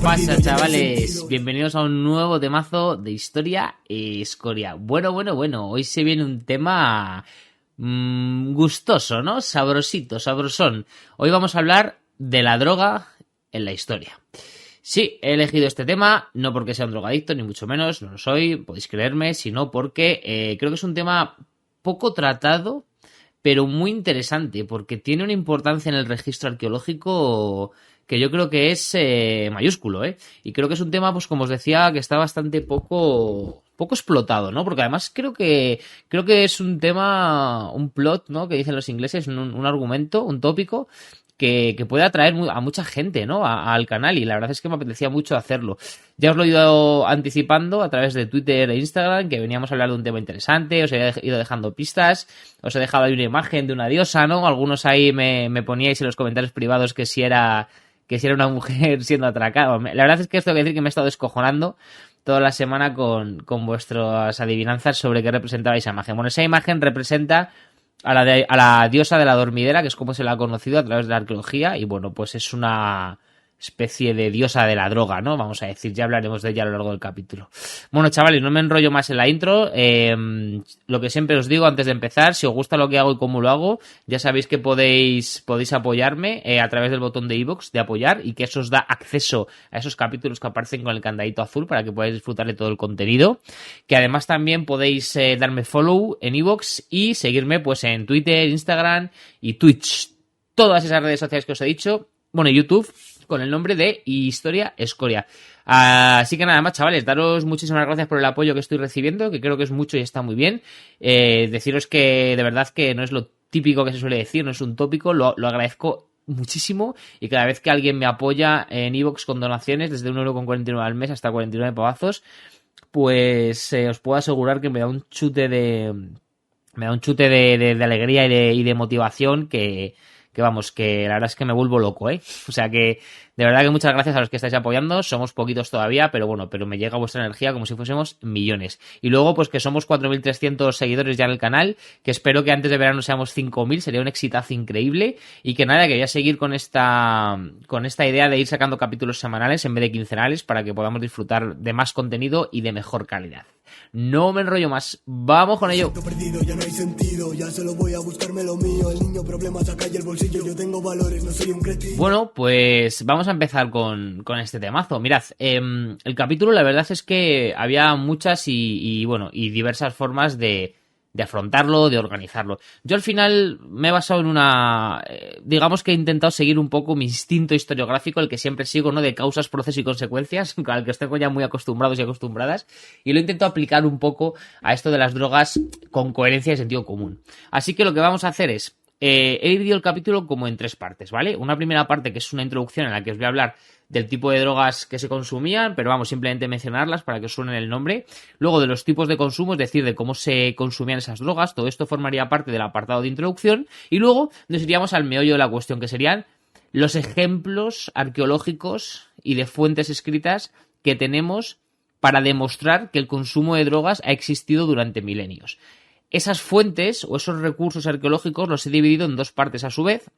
Pasa, chavales, bienvenidos a un nuevo temazo de historia e escoria. Bueno, hoy se viene un tema gustoso, ¿no? Sabrosito, sabrosón. Hoy vamos a hablar de la droga en la historia. Sí, he elegido este tema, no porque sea un drogadicto, ni mucho menos, no lo soy, podéis creerme, sino porque creo que es un tema poco tratado, pero muy interesante, porque tiene una importancia en el registro arqueológico que yo creo que es mayúsculo, ¿eh? Y creo que es un tema, pues como os decía, que está bastante poco explotado, ¿no? Porque además creo que es un tema, un plot, ¿no? Que dicen los ingleses, un argumento, un tópico que puede atraer a mucha gente, ¿no? Al canal, y la verdad es que me apetecía mucho hacerlo. Ya os lo he ido anticipando a través de Twitter e Instagram, que veníamos a hablar de un tema interesante, os he ido dejando pistas, os he dejado ahí una imagen de una diosa, ¿no? Algunos ahí me poníais en los comentarios privados que si era una mujer siendo atracada. La verdad es que esto tengo que decir que me he estado descojonando toda la semana con vuestras adivinanzas sobre qué representaba esa imagen. Bueno, esa imagen representa a la diosa de la dormidera, que es como se la ha conocido a través de la arqueología, y bueno, pues es una especie de diosa de la droga, ¿no? Vamos a decir, ya hablaremos de ella a lo largo del capítulo. Bueno, chavales, no me enrollo más en la intro. Lo que siempre os digo antes de empezar, si os gusta lo que hago y cómo lo hago, ya sabéis que podéis apoyarme a través del botón de iVoox de apoyar, y que eso os da acceso a esos capítulos que aparecen con el candadito azul para que podáis disfrutar de todo el contenido. Que además también podéis darme follow en iVoox y seguirme pues en Twitter, Instagram y Twitch. Todas esas redes sociales que os he dicho. Bueno, YouTube, con el nombre de Historia Escoria. Así que nada más, chavales, daros muchísimas gracias por el apoyo que estoy recibiendo, que creo que es mucho y está muy bien. Deciros que de verdad que no es lo típico que se suele decir, no es un tópico, lo agradezco muchísimo, y cada vez que alguien me apoya en iVoox con donaciones desde 1,49 € al mes hasta 49 pavazos, pues os puedo asegurar que me da un chute de alegría y de motivación que vamos, que la verdad es que me vuelvo loco, ¿eh? O sea que, de verdad que muchas gracias a los que estáis apoyando. Somos poquitos todavía, pero bueno, pero me llega vuestra energía como si fuésemos millones. Y luego, pues que somos 4.300 seguidores ya en el canal, que espero que antes de verano seamos 5.000, sería un exitazo increíble. Y que nada, que voy a seguir con esta idea de ir sacando capítulos semanales en vez de quincenales, para que podamos disfrutar de más contenido y de mejor calidad. No me enrollo más, vamos con ello. Perdido, ya no hay sentido, ya solo voy a buscarme lo mío. El niño problemas acá y el bolsillo, yo tengo valores, no soy un cretino. Bueno, pues vamos a empezar con este temazo. Mirad, el capítulo la verdad es que había muchas y diversas formas de afrontarlo, de organizarlo. Yo al final me he basado en digamos que he intentado seguir un poco mi instinto historiográfico, el que siempre sigo, ¿no? De causas, procesos y consecuencias, al que estoy ya muy acostumbrados y acostumbradas, y lo he intentado aplicar un poco a esto de las drogas con coherencia y sentido común. Así que lo que vamos a hacer es, he dividido el capítulo como en 3 partes, ¿vale? Una primera parte que es una introducción en la que os voy a hablar del tipo de drogas que se consumían, pero vamos, simplemente mencionarlas para que os suenen el nombre. Luego de los tipos de consumo, es decir, de cómo se consumían esas drogas. Todo esto formaría parte del apartado de introducción. Y luego nos iríamos al meollo de la cuestión, que serían los ejemplos arqueológicos y de fuentes escritas que tenemos para demostrar que el consumo de drogas ha existido durante milenios. Esas fuentes o esos recursos arqueológicos los he dividido en 2 partes a su vez,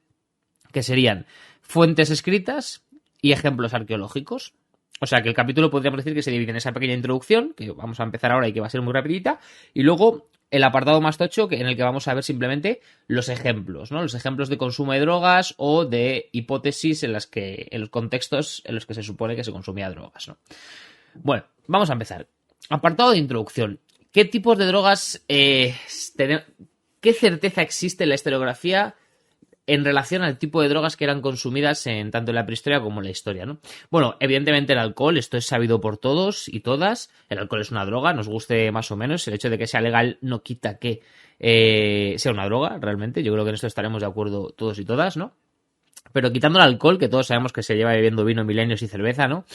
que serían fuentes escritas y ejemplos arqueológicos. O sea que el capítulo podríamos decir que se divide en esa pequeña introducción, que vamos a empezar ahora y que va a ser muy rapidita, y luego el apartado más tocho, en el que vamos a ver simplemente los ejemplos, ¿no? Los ejemplos de consumo de drogas o de hipótesis en los contextos en los que se supone que se consumía drogas, ¿no? Bueno, vamos a empezar. Apartado de introducción. ¿Qué tipos de drogas qué certeza existe en la historiografía en relación al tipo de drogas que eran consumidas tanto en la prehistoria como en la historia, ¿no? Bueno, evidentemente el alcohol, esto es sabido por todos y todas. El alcohol es una droga, nos guste más o menos. El hecho de que sea legal no quita que sea una droga, realmente. Yo creo que en esto estaremos de acuerdo todos y todas, ¿no? Pero quitando el alcohol, que todos sabemos que se lleva bebiendo vino milenios y cerveza, ¿no?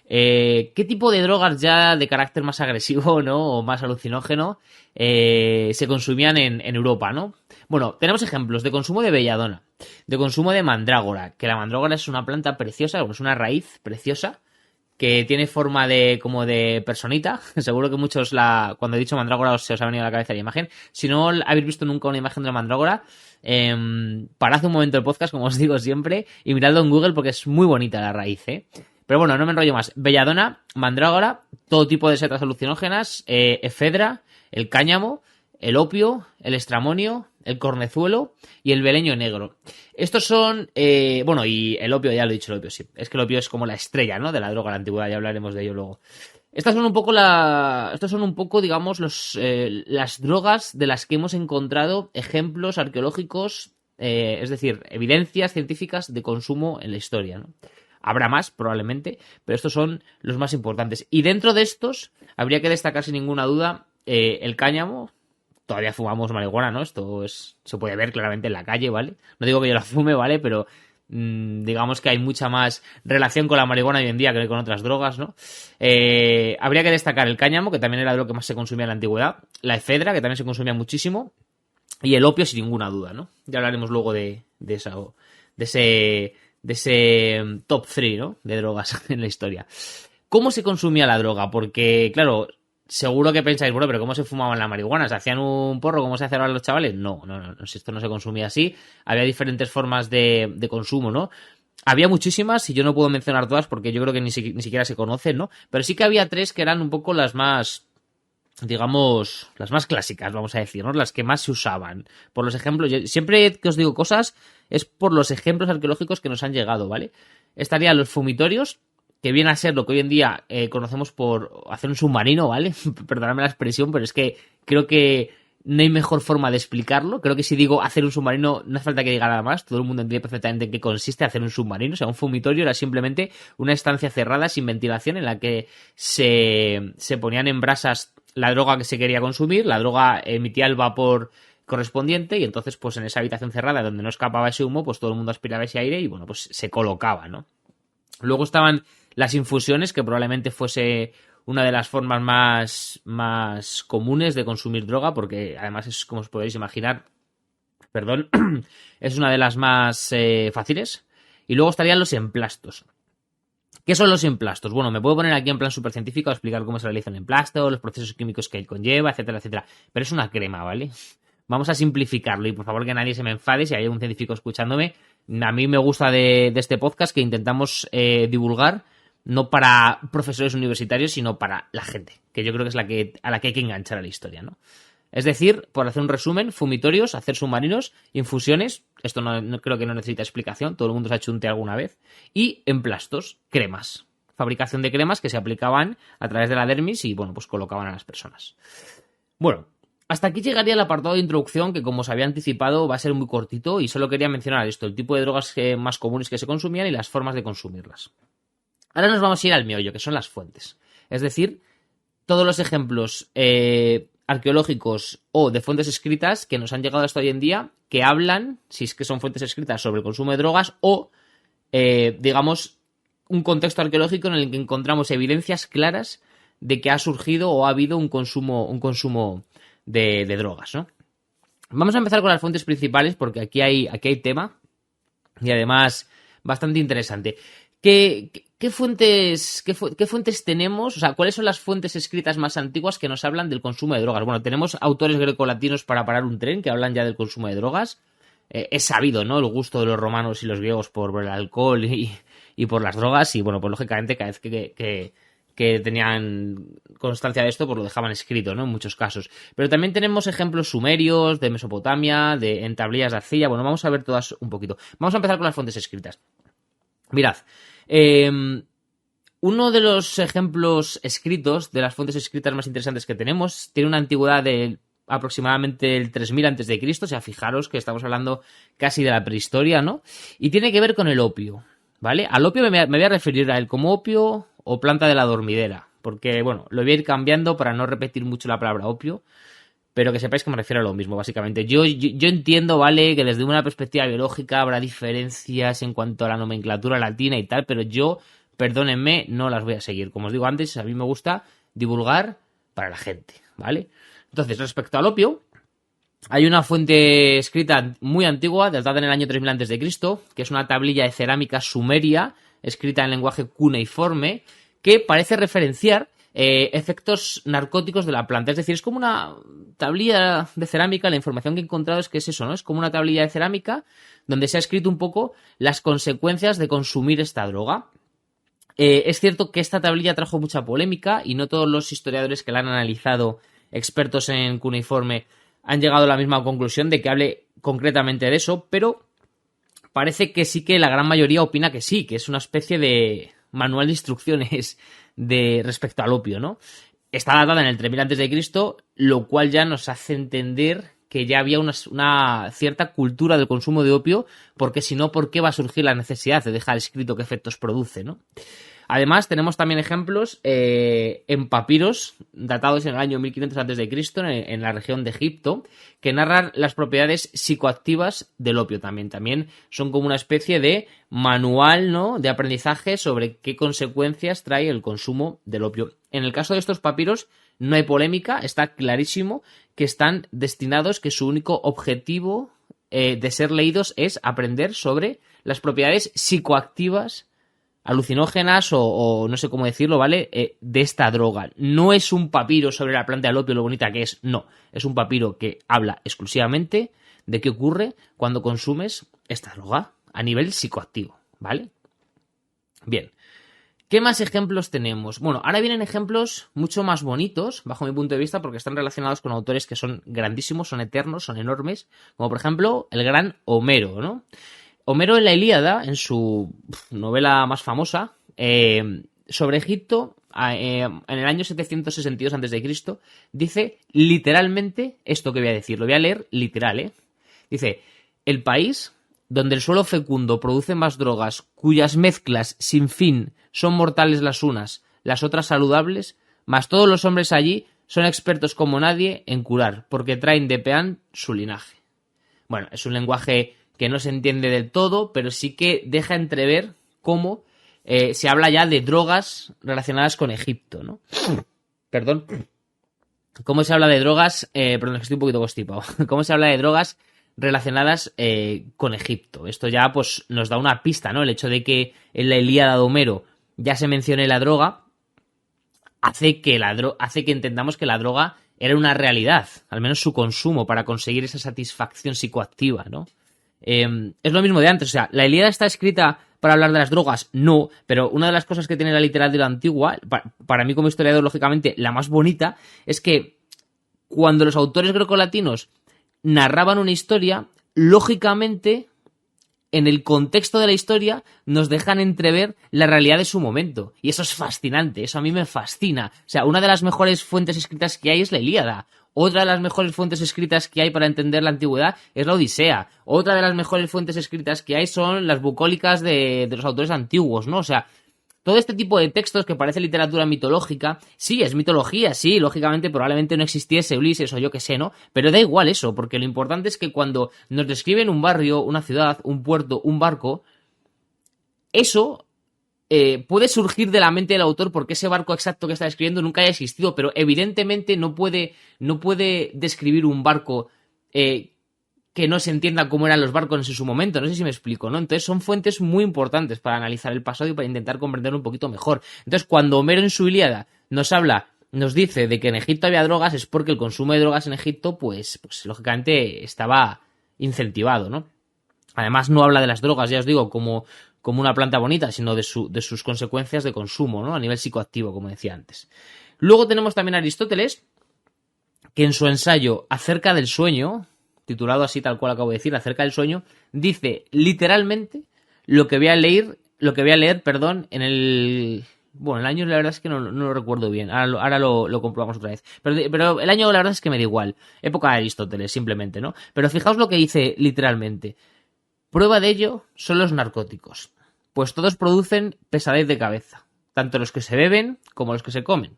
¿Qué tipo de drogas ya de carácter más agresivo, ¿no? O más alucinógeno se consumían en Europa, ¿no? Bueno, tenemos ejemplos de consumo de belladona, de consumo de mandrágora, que la mandrágora es una planta preciosa, es una raíz preciosa, que tiene forma como de personita. Seguro que muchos cuando he dicho mandrágora se os ha venido a la cabeza la imagen. Si no habéis visto nunca una imagen de la mandrágora, parad un momento el podcast, como os digo siempre, y miradlo en Google porque es muy bonita la raíz, ¿eh? Pero bueno, no me enrollo más. Belladona, mandrágora, todo tipo de setas alucinógenas, efedra, el cáñamo, el opio, el estramonio, el cornezuelo y el beleño negro. Estos son, bueno, y el opio, ya lo he dicho, el opio sí. Es que el opio es como la estrella, ¿no? De la droga de la antigüedad, ya hablaremos de ello luego. Estos son un poco, digamos, las drogas de las que hemos encontrado ejemplos arqueológicos, es decir, evidencias científicas de consumo en la historia, ¿no? Habrá más, probablemente, pero estos son los más importantes. Y dentro de estos, habría que destacar sin ninguna duda el cáñamo. Todavía fumamos marihuana, ¿no? Se puede ver claramente en la calle, ¿vale? No digo que yo la fume, ¿vale? Pero digamos que hay mucha más relación con la marihuana hoy en día que con otras drogas, ¿no? Habría que destacar el cáñamo, que también era de lo que más se consumía en la antigüedad, la efedra, que también se consumía muchísimo, y el opio sin ninguna duda, ¿no? Ya hablaremos luego de ese top 3, ¿no? De drogas en la historia. ¿Cómo se consumía la droga? Porque, claro, seguro que pensáis, bueno, pero ¿cómo se fumaban la marihuana? ¿Se hacían un porro? ¿Cómo se hacían ahora los chavales? No, esto no se consumía así. Había diferentes formas de consumo, ¿no? Había muchísimas y yo no puedo mencionar todas porque yo creo que ni siquiera se conocen, ¿no? Pero sí que había tres que eran un poco las más, digamos, las más clásicas, vamos a decir, ¿no? Las que más se usaban. Por los ejemplos, siempre que os digo cosas es por los ejemplos arqueológicos que nos han llegado, ¿vale? Estarían los fumitorios, que viene a ser lo que hoy en día conocemos por hacer un submarino, ¿vale? Perdóname la expresión, pero es que creo que no hay mejor forma de explicarlo. Creo que si digo hacer un submarino, no hace falta que diga nada más. Todo el mundo entiende perfectamente en qué consiste hacer un submarino. O sea, un fumitorio era simplemente una estancia cerrada sin ventilación en la que se ponían en brasas la droga que se quería consumir. La droga emitía el vapor correspondiente y entonces, pues en esa habitación cerrada donde no escapaba ese humo, pues todo el mundo aspiraba ese aire y, bueno, pues se colocaba, ¿no? Luego estaban las infusiones, que probablemente fuese una de las formas más comunes de consumir droga, porque además es, como os podéis imaginar, perdón, es una de las más fáciles. Y luego estarían los emplastos. ¿Qué son los emplastos? Bueno, me puedo poner aquí en plan súper científico a explicar cómo se realiza un emplasto, los procesos químicos que él conlleva, etcétera, etcétera. Pero es una crema, ¿vale? Vamos a simplificarlo y por favor que nadie se me enfade si hay un científico escuchándome. A mí me gusta de este podcast que intentamos divulgar no para profesores universitarios, sino para la gente, que yo creo que es a la que hay que enganchar a la historia, ¿no? Es decir, por hacer un resumen, fumitorios, hacer submarinos, infusiones, esto no creo que no necesita explicación, todo el mundo se ha hecho un té alguna vez, y emplastos, cremas, fabricación de cremas que se aplicaban a través de la dermis y, bueno, pues colocaban a las personas. Bueno, hasta aquí llegaría el apartado de introducción que, como os había anticipado, va a ser muy cortito y solo quería mencionar esto, el tipo de drogas más comunes que se consumían y las formas de consumirlas. Ahora nos vamos a ir al meollo, que son las fuentes. Es decir, todos los ejemplos arqueológicos o de fuentes escritas que nos han llegado hasta hoy en día, que hablan, si es que son fuentes escritas, sobre el consumo de drogas o, digamos, un contexto arqueológico en el que encontramos evidencias claras de que ha surgido o ha habido un consumo de drogas, ¿no? Vamos a empezar con las fuentes principales porque aquí hay tema y además bastante interesante. ¿Qué fuentes tenemos? O sea, ¿cuáles son las fuentes escritas más antiguas que nos hablan del consumo de drogas? Bueno, tenemos autores grecolatinos para parar un tren que hablan ya del consumo de drogas. Es sabido, ¿no? El gusto de los romanos y los griegos por el alcohol y por las drogas. Y bueno, pues lógicamente cada vez que tenían constancia de esto, pues lo dejaban escrito, ¿no? En muchos casos. Pero también tenemos ejemplos sumerios, de Mesopotamia, en tablillas de arcilla. Bueno, vamos a ver todas un poquito. Vamos a empezar con las fuentes escritas. Mirad, uno de los ejemplos escritos, de las fuentes escritas más interesantes que tenemos, tiene una antigüedad de aproximadamente el 3000 a.C., o sea, fijaros que estamos hablando casi de la prehistoria, ¿no? Y tiene que ver con el opio, ¿vale? Al opio me voy a referir a él como opio o planta de la dormidera, porque, bueno, lo voy a ir cambiando para no repetir mucho la palabra opio, pero que sepáis que me refiero a lo mismo, básicamente. Yo entiendo, ¿vale?, que desde una perspectiva biológica habrá diferencias en cuanto a la nomenclatura latina y tal, pero yo, perdónenme, no las voy a seguir. Como os digo antes, a mí me gusta divulgar para la gente, ¿vale? Entonces, respecto al opio, hay una fuente escrita muy antigua, datada en el año 3000 a.C., que es una tablilla de cerámica sumeria, escrita en lenguaje cuneiforme, que parece referenciar efectos narcóticos de la planta. Es decir, es como una tablilla de cerámica. La información que he encontrado es que es eso, ¿no? Es como una tablilla de cerámica donde se ha escrito un poco las consecuencias de consumir esta droga. Es cierto que esta tablilla trajo mucha polémica y no todos los historiadores que la han analizado, expertos en cuneiforme, han llegado a la misma conclusión de que hable concretamente de eso, pero parece que sí que la gran mayoría opina que sí, que es una especie de manual de instrucciones respecto al opio, ¿no? Está datada en el 3000 a.C., lo cual ya nos hace entender que ya había una cierta cultura del consumo de opio, porque si no, ¿por qué va a surgir la necesidad de dejar escrito qué efectos produce, ¿no? Además, tenemos también ejemplos en papiros datados en el año 1500 a.C. en la región de Egipto, que narran las propiedades psicoactivas del opio también. También son como una especie de manual, ¿no?, de aprendizaje sobre qué consecuencias trae el consumo del opio. En el caso de estos papiros no hay polémica, está clarísimo que están destinados, que su único objetivo de ser leídos es aprender sobre las propiedades psicoactivas, alucinógenas o no sé cómo decirlo, ¿vale? De esta droga. No es un papiro sobre la planta del opio, lo bonita que es, no. Es un papiro que habla exclusivamente de qué ocurre cuando consumes esta droga a nivel psicoactivo, ¿vale? Bien. ¿Qué más ejemplos tenemos? Bueno, ahora vienen ejemplos mucho más bonitos, bajo mi punto de vista, porque están relacionados con autores que son grandísimos, son eternos, son enormes, como por ejemplo el gran Homero, ¿no? Homero en la Ilíada, en su novela más famosa, sobre Egipto, en el año 762 a.C., dice literalmente esto que voy a decir. Lo voy a leer literal, ¿eh? Dice, el país donde el suelo fecundo produce más drogas, cuyas mezclas sin fin son mortales las unas, las otras saludables, mas todos los hombres allí son expertos como nadie en curar, porque traen de peán su linaje. Bueno, es un lenguaje que no se entiende del todo, pero sí que deja entrever cómo se habla ya de drogas relacionadas con Egipto, ¿no? Perdón. ¿Cómo se habla de drogas? Perdón, es que estoy un poquito constipado. ¿Cómo se habla de drogas relacionadas con Egipto? Esto ya pues nos da una pista, ¿no? El hecho de que en la Ilíada de Homero ya se mencione la droga hace que entendamos que la droga era una realidad, al menos su consumo, para conseguir esa satisfacción psicoactiva, ¿no? Es lo mismo de antes, o sea, ¿la Ilíada está escrita para hablar de las drogas? No, pero una de las cosas que tiene la literatura antigua, para mí como historiador, lógicamente, la más bonita, es que cuando los autores grecolatinos narraban una historia, lógicamente, en el contexto de la historia, nos dejan entrever la realidad de su momento. Y eso es fascinante, eso a mí me fascina. O sea, una de las mejores fuentes escritas que hay es la Ilíada. Otra de las mejores fuentes escritas que hay para entender la antigüedad es la Odisea. Otra de las mejores fuentes escritas que hay son las bucólicas de los autores antiguos, ¿no? O sea, todo este tipo de textos que parece literatura mitológica, sí, es mitología, sí, lógicamente probablemente no existiese Ulises o yo qué sé, ¿no? Pero da igual eso, porque lo importante es que cuando nos describen un barrio, una ciudad, un puerto, un barco, eso puede surgir de la mente del autor porque ese barco exacto que está describiendo nunca haya existido, pero evidentemente no puede describir un barco que no se entienda cómo eran los barcos en su momento, no sé si me explico, ¿no? Entonces son fuentes muy importantes para analizar el pasado y para intentar comprenderlo un poquito mejor. Entonces cuando Homero en su Ilíada nos dice de que en Egipto había drogas, es porque el consumo de drogas en Egipto, pues lógicamente estaba incentivado, ¿no? Además no habla de las drogas, ya os digo, como una planta bonita, sino de sus consecuencias de consumo, ¿no? A nivel psicoactivo, como decía antes. Luego tenemos también a Aristóteles, que en su ensayo acerca del sueño, titulado así tal cual acabo de decir, acerca del sueño, dice literalmente lo que voy a leer, en el... Bueno, el año la verdad es que no lo recuerdo bien, ahora lo comprobamos otra vez. Pero el año la verdad es que me da igual, época de Aristóteles simplemente, ¿no? Pero fijaos lo que dice literalmente. Prueba de ello son los narcóticos, pues todos producen pesadez de cabeza, tanto los que se beben como los que se comen.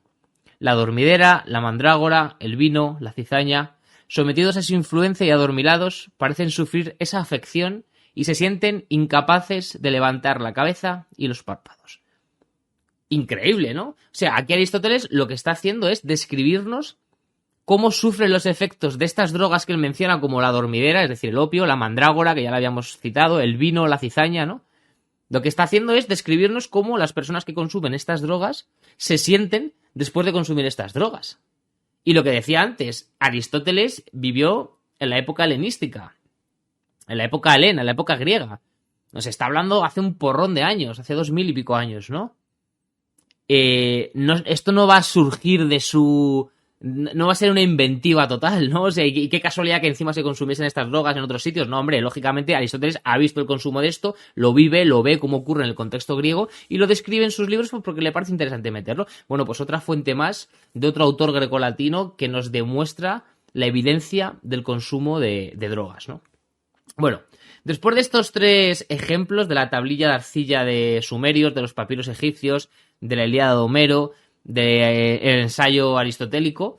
La dormidera, la mandrágora, el vino, la cizaña, sometidos a su influencia y adormilados, parecen sufrir esa afección y se sienten incapaces de levantar la cabeza y los párpados. Increíble, ¿no? O sea, aquí Aristóteles lo que está haciendo es describirnos cómo sufren los efectos de estas drogas que él menciona, como la dormidera, es decir, el opio, la mandrágora, que ya la habíamos citado, el vino, la cizaña, ¿no? Lo que está haciendo es describirnos cómo las personas que consumen estas drogas se sienten después de consumir estas drogas. Y lo que decía antes, Aristóteles vivió en la época helenística, en la época helena, en la época griega. Nos está hablando hace un porrón de años, hace 2000 y pico años, ¿no? esto no va a surgir de su... No va a ser una inventiva total, ¿no? O sea, y qué casualidad que encima se consumiesen estas drogas en otros sitios. No, hombre, lógicamente Aristóteles ha visto el consumo de esto, lo vive, lo ve cómo ocurre en el contexto griego y lo describe en sus libros porque le parece interesante meterlo. Bueno, pues otra fuente más de otro autor grecolatino que nos demuestra la evidencia del consumo de drogas, ¿no? Bueno, después de estos 3 ejemplos de la tablilla de arcilla de sumerios, de los papiros egipcios, de la Ilíada de Homero, del ensayo aristotélico,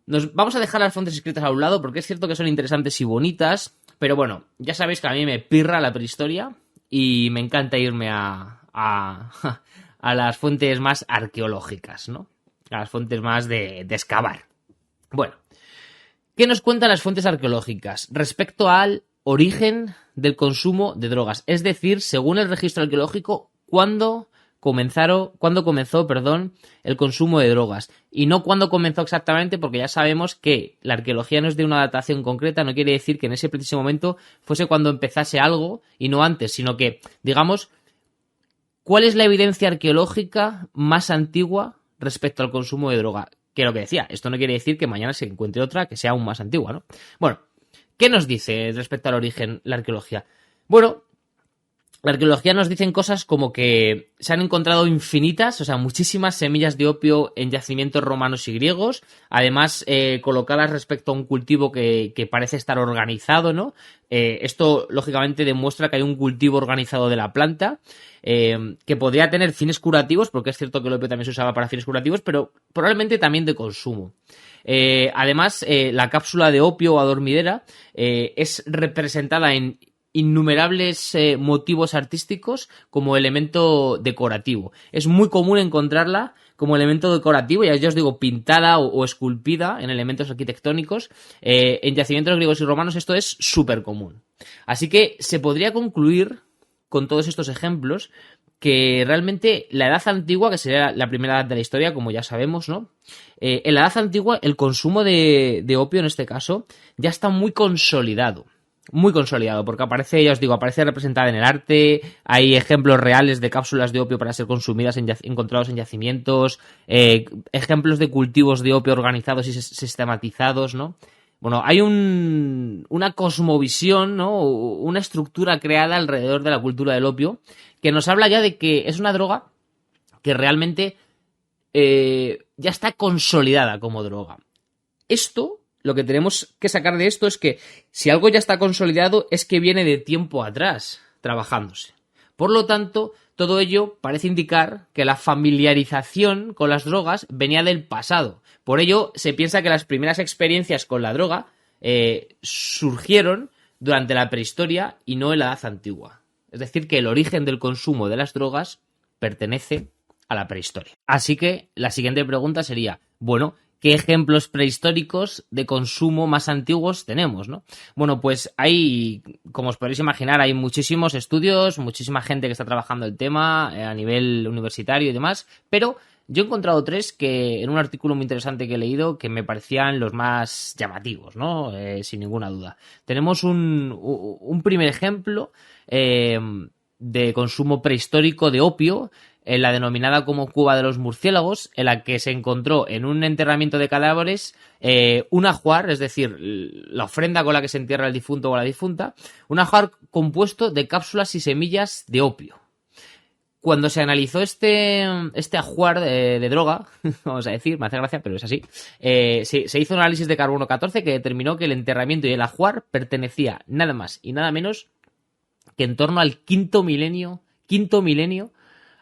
nos vamos a dejar las fuentes escritas a un lado porque es cierto que son interesantes y bonitas, pero bueno, ya sabéis que a mí me pirra la prehistoria y me encanta irme a las fuentes más arqueológicas, ¿no? A las fuentes más de excavar. Bueno, ¿qué nos cuentan las fuentes arqueológicas respecto al origen del consumo de drogas? Es decir, según el registro arqueológico, ¿cuándo comenzó el consumo de drogas? Y no cuándo comenzó exactamente, porque ya sabemos que la arqueología no es de una datación concreta, no quiere decir que en ese preciso momento fuese cuando empezase algo y no antes, sino que, digamos, ¿cuál es la evidencia arqueológica más antigua respecto al consumo de droga? Que lo que decía, esto no quiere decir que mañana se encuentre otra que sea aún más antigua, ¿no? Bueno, ¿qué nos dice respecto al origen la arqueología? Bueno, la arqueología nos dice cosas como que se han encontrado infinitas, o sea, muchísimas semillas de opio en yacimientos romanos y griegos, además colocadas respecto a un cultivo que parece estar organizado, ¿no? Esto, lógicamente, demuestra que hay un cultivo organizado de la planta, que podría tener fines curativos, porque es cierto que el opio también se usaba para fines curativos, pero probablemente también de consumo. Además, la cápsula de opio o adormidera es representada en innumerables motivos artísticos como elemento decorativo. Es muy común encontrarla como elemento decorativo, ya os digo, pintada o esculpida en elementos arquitectónicos. En yacimientos griegos y romanos esto es súper común. Así que se podría concluir con todos estos ejemplos que realmente la edad antigua, que sería la primera edad de la historia, como ya sabemos, ¿no? En la edad antigua el consumo de opio en este caso ya está muy consolidado. Muy consolidado, porque aparece, ya os digo, aparece representada en el arte, hay ejemplos reales de cápsulas de opio para ser consumidas encontrados en yacimientos, ejemplos de cultivos de opio organizados y sistematizados, ¿no? Bueno, hay una cosmovisión, ¿no? Una estructura creada alrededor de la cultura del opio que nos habla ya de que es una droga que realmente ya está consolidada como droga. Esto... Lo que tenemos que sacar de esto es que si algo ya está consolidado es que viene de tiempo atrás trabajándose. Por lo tanto, todo ello parece indicar que la familiarización con las drogas venía del pasado. Por ello, se piensa que las primeras experiencias con la droga surgieron durante la prehistoria y no en la edad antigua. Es decir, que el origen del consumo de las drogas pertenece a la prehistoria. Así que la siguiente pregunta sería, bueno, ¿qué ejemplos prehistóricos de consumo más antiguos tenemos, ¿no? Bueno, pues hay, como os podéis imaginar, hay muchísimos estudios, muchísima gente que está trabajando el tema a nivel universitario y demás, pero yo he encontrado 3 que en un artículo muy interesante que he leído que me parecían los más llamativos, ¿no? Sin ninguna duda. Tenemos un primer ejemplo de consumo prehistórico de opio, en la denominada como Cueva de los Murciélagos, en la que se encontró en un enterramiento de cadáveres un ajuar, es decir, la ofrenda con la que se entierra el difunto o la difunta, un ajuar compuesto de cápsulas y semillas de opio. Cuando se analizó este ajuar de droga, vamos a decir, me hace gracia, pero es así, se hizo un análisis de carbono 14 que determinó que el enterramiento y el ajuar pertenecía nada más y nada menos que en torno al quinto milenio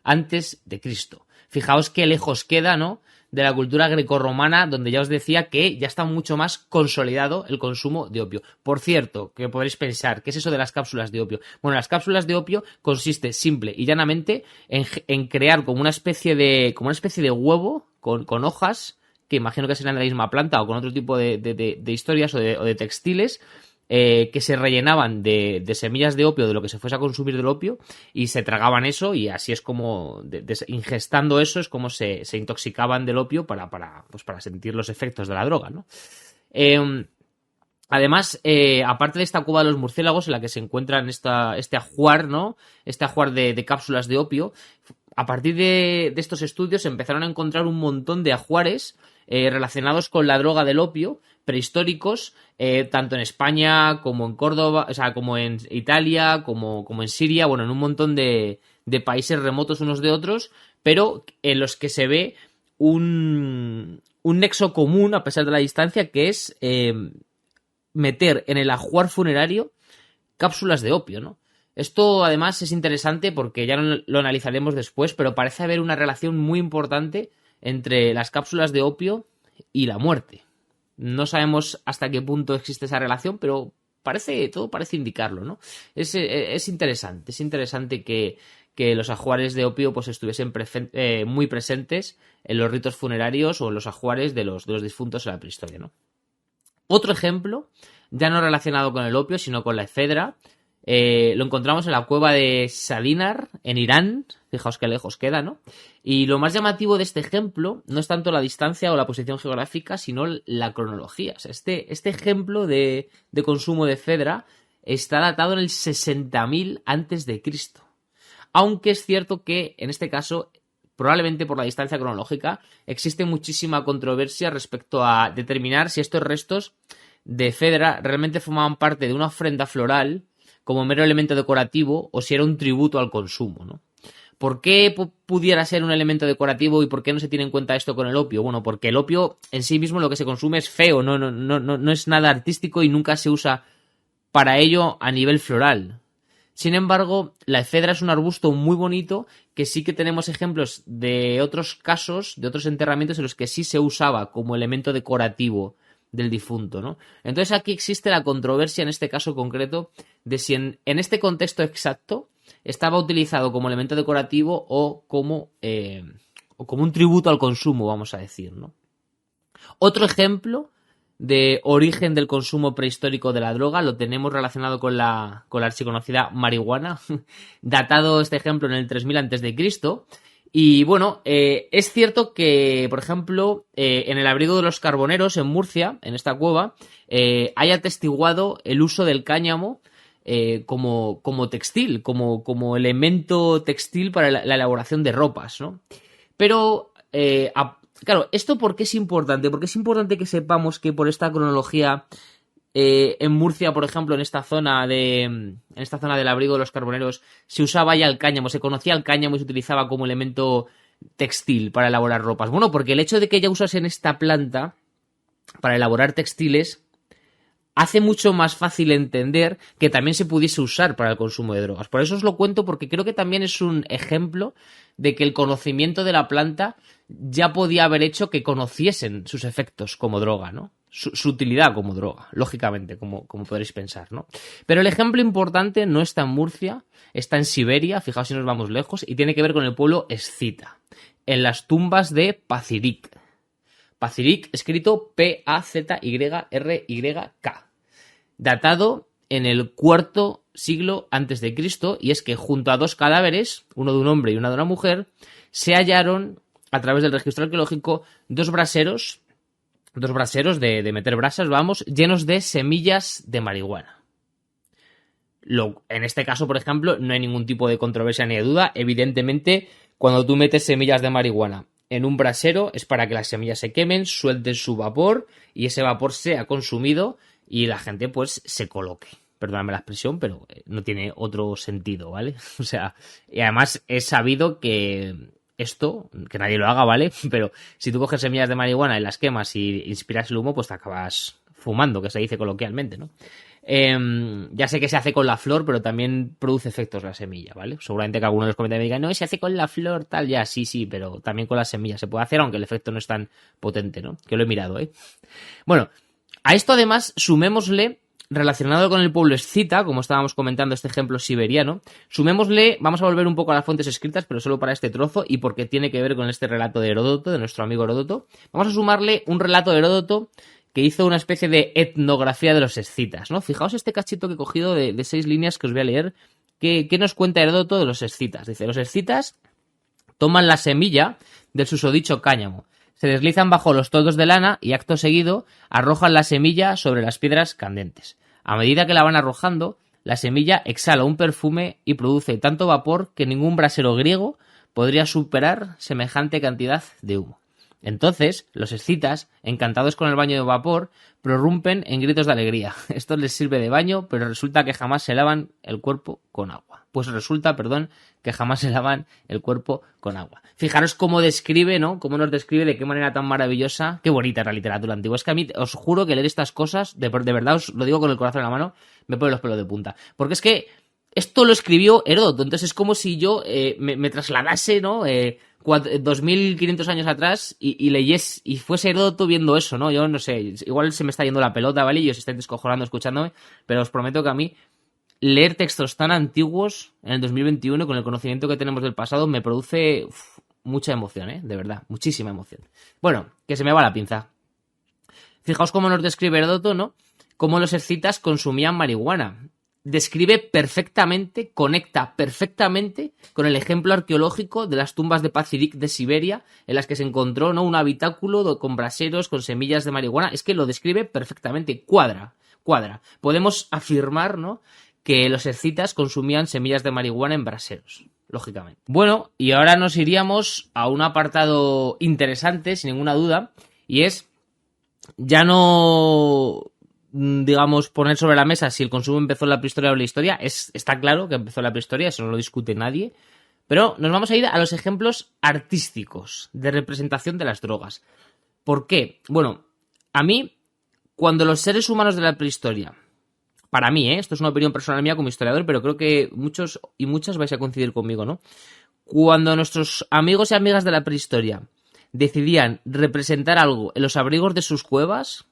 antes de Cristo. Fijaos qué lejos queda, ¿no?, de la cultura grecorromana, donde ya os decía que ya está mucho más consolidado el consumo de opio. Por cierto, que podréis pensar, ¿qué es eso de las cápsulas de opio? Bueno, las cápsulas de opio consiste simple y llanamente en crear como una especie de huevo con hojas, que imagino que serán de la misma planta o con otro tipo de historias o de textiles, que se rellenaban de semillas de opio, de lo que se fuese a consumir del opio, y se tragaban eso, y así es como, ingestando eso, es como se intoxicaban del opio para sentir los efectos de la droga, ¿no? Además, aparte de esta cueva de los murciélagos en la que se encuentran este ajuar, ¿no?, este ajuar de cápsulas de opio, a partir de estos estudios se empezaron a encontrar un montón de ajuares relacionados con la droga del opio, prehistóricos, tanto en España como en Córdoba, o sea, como en Italia, como en Siria, bueno, en un montón de países remotos unos de otros, pero en los que se ve un nexo común, a pesar de la distancia, que es meter en el ajuar funerario cápsulas de opio, ¿no? Esto además es interesante porque ya lo analizaremos después, pero parece haber una relación muy importante entre las cápsulas de opio y la muerte. No sabemos hasta qué punto existe esa relación, pero todo parece indicarlo, ¿no? Es interesante que los ajuares de opio pues estuviesen muy presentes en los ritos funerarios o en los ajuares de los difuntos en la prehistoria, ¿no? Otro ejemplo, ya no relacionado con el opio, sino con la efedra, lo encontramos en la cueva de Sadinar, en Irán. Fijaos qué lejos queda, ¿no? Y lo más llamativo de este ejemplo no es tanto la distancia o la posición geográfica, sino la cronología. O sea, este ejemplo de consumo de efedra está datado en el 60.000 antes de Cristo. Aunque es cierto que, en este caso, probablemente por la distancia cronológica, existe muchísima controversia respecto a determinar si estos restos de efedra realmente formaban parte de una ofrenda floral como mero elemento decorativo o si era un tributo al consumo, ¿no? ¿Por qué pudiera ser un elemento decorativo y por qué no se tiene en cuenta esto con el opio? Bueno, porque el opio en sí mismo lo que se consume es feo, no es nada artístico y nunca se usa para ello a nivel floral. Sin embargo, la efedra es un arbusto muy bonito que sí que tenemos ejemplos de otros casos, de otros enterramientos en los que sí se usaba como elemento decorativo del difunto, ¿no? Entonces aquí existe la controversia en este caso concreto de si en este contexto exacto estaba utilizado como elemento decorativo o como un tributo al consumo, vamos a decir, ¿no? Otro ejemplo de origen del consumo prehistórico de la droga lo tenemos relacionado con la archiconocida marihuana, datado este ejemplo en el 3000 a.C. Y bueno, es cierto que, por ejemplo, en el abrigo de los carboneros en Murcia, en esta cueva, hay atestiguado el uso del cáñamo como textil, como elemento textil para la elaboración de ropas, ¿no? Pero claro, ¿esto por qué es importante? Porque es importante que sepamos que por esta cronología en Murcia, por ejemplo, en esta zona del abrigo de los carboneros, se usaba ya el cáñamo, se conocía el cáñamo y se utilizaba como elemento textil para elaborar ropas. Bueno, porque el hecho de que ya usasen esta planta para elaborar textiles hace mucho más fácil entender que también se pudiese usar para el consumo de drogas. Por eso os lo cuento, porque creo que también es un ejemplo de que el conocimiento de la planta ya podía haber hecho que conociesen sus efectos como droga, ¿no? Su utilidad como droga, lógicamente, como podréis pensar, ¿no? Pero el ejemplo importante no está en Murcia, está en Siberia, fijaos si nos vamos lejos, y tiene que ver con el pueblo escita, en las tumbas de Pazyryk. Pazyryk, escrito P-A-Z-Y-R-Y-K, datado en el IV siglo antes de Cristo, y es que junto a dos cadáveres, uno de un hombre y uno de una mujer, se hallaron a través del registro arqueológico dos braseros de meter brasas, vamos, llenos de semillas de marihuana. En este caso, por ejemplo, no hay ningún tipo de controversia ni de duda. Evidentemente, cuando tú metes semillas de marihuana en un brasero es para que las semillas se quemen, suelten su vapor y ese vapor sea consumido y la gente pues se coloque. Perdóname la expresión, pero no tiene otro sentido, ¿vale? O sea, y además es sabido que esto, que nadie lo haga, ¿vale? Pero si tú coges semillas de marihuana y las quemas y inspiras el humo, pues te acabas fumando, que se dice coloquialmente, ¿no? Ya sé que se hace con la flor, pero también produce efectos la semilla, ¿vale? Seguramente que alguno de los comentarios me digan, no, se hace con la flor, tal, ya, sí, pero también con la semilla se puede hacer, aunque el efecto no es tan potente, ¿no? Que lo he mirado, ¿eh? Bueno, a esto además sumémosle, relacionado con el pueblo escita, como estábamos comentando este ejemplo siberiano, sumémosle, vamos a volver un poco a las fuentes escritas, pero solo para este trozo y porque tiene que ver con este relato de Heródoto, de nuestro amigo Heródoto, vamos a sumarle un relato de Heródoto que hizo una especie de etnografía de los escitas, ¿no? Fijaos este cachito que he cogido de 6 líneas que os voy a leer, ¿qué nos cuenta Heródoto de los escitas? Dice, los escitas toman la semilla del susodicho cáñamo, se deslizan bajo los toldos de lana y acto seguido arrojan la semilla sobre las piedras candentes. A medida que la van arrojando, la semilla exhala un perfume y produce tanto vapor que ningún brasero griego podría superar semejante cantidad de humo. Entonces, los escitas, encantados con el baño de vapor, prorrumpen en gritos de alegría. Esto les sirve de baño, pero resulta que jamás se lavan el cuerpo con agua. Que jamás se lavan el cuerpo con agua. Fijaros cómo describe, ¿no? Cómo nos describe, de qué manera tan maravillosa. Qué bonita es la literatura antigua. Es que a mí, os juro que leer estas cosas, de verdad os lo digo con el corazón en la mano, me pone los pelos de punta. Porque es que esto lo escribió Heródoto, entonces es como si yo me trasladase, ¿no? 2500 años atrás y leyes y fuese Heródoto viendo eso, ¿no? Yo no sé, igual se me está yendo la pelota, ¿vale? Y os estáis descojonando escuchándome, pero os prometo que a mí leer textos tan antiguos en el 2021 con el conocimiento que tenemos del pasado me produce mucha emoción, ¿eh? De verdad, muchísima emoción. Bueno, que se me va la pinza. Fijaos cómo nos describe Heródoto, ¿no? Cómo los escitas consumían marihuana. Describe perfectamente, conecta perfectamente con el ejemplo arqueológico de las tumbas de Pacific de Siberia, en las que se encontró, ¿no?, un habitáculo con braseros, con semillas de marihuana. Es que lo describe perfectamente, cuadra. Podemos afirmar, ¿no?, que los escitas consumían semillas de marihuana en braseros, lógicamente. Bueno, y ahora nos iríamos a un apartado interesante, sin ninguna duda, y es ya no, digamos, poner sobre la mesa si el consumo empezó en la prehistoria o en la historia. Está claro que empezó en la prehistoria, eso no lo discute nadie. Pero nos vamos a ir a los ejemplos artísticos de representación de las drogas. ¿Por qué? Bueno, a mí, cuando los seres humanos de la prehistoria, para mí, esto es una opinión personal mía como historiador, pero creo que muchos y muchas vais a coincidir conmigo, ¿no? Cuando nuestros amigos y amigas de la prehistoria decidían representar algo en los abrigos de sus cuevas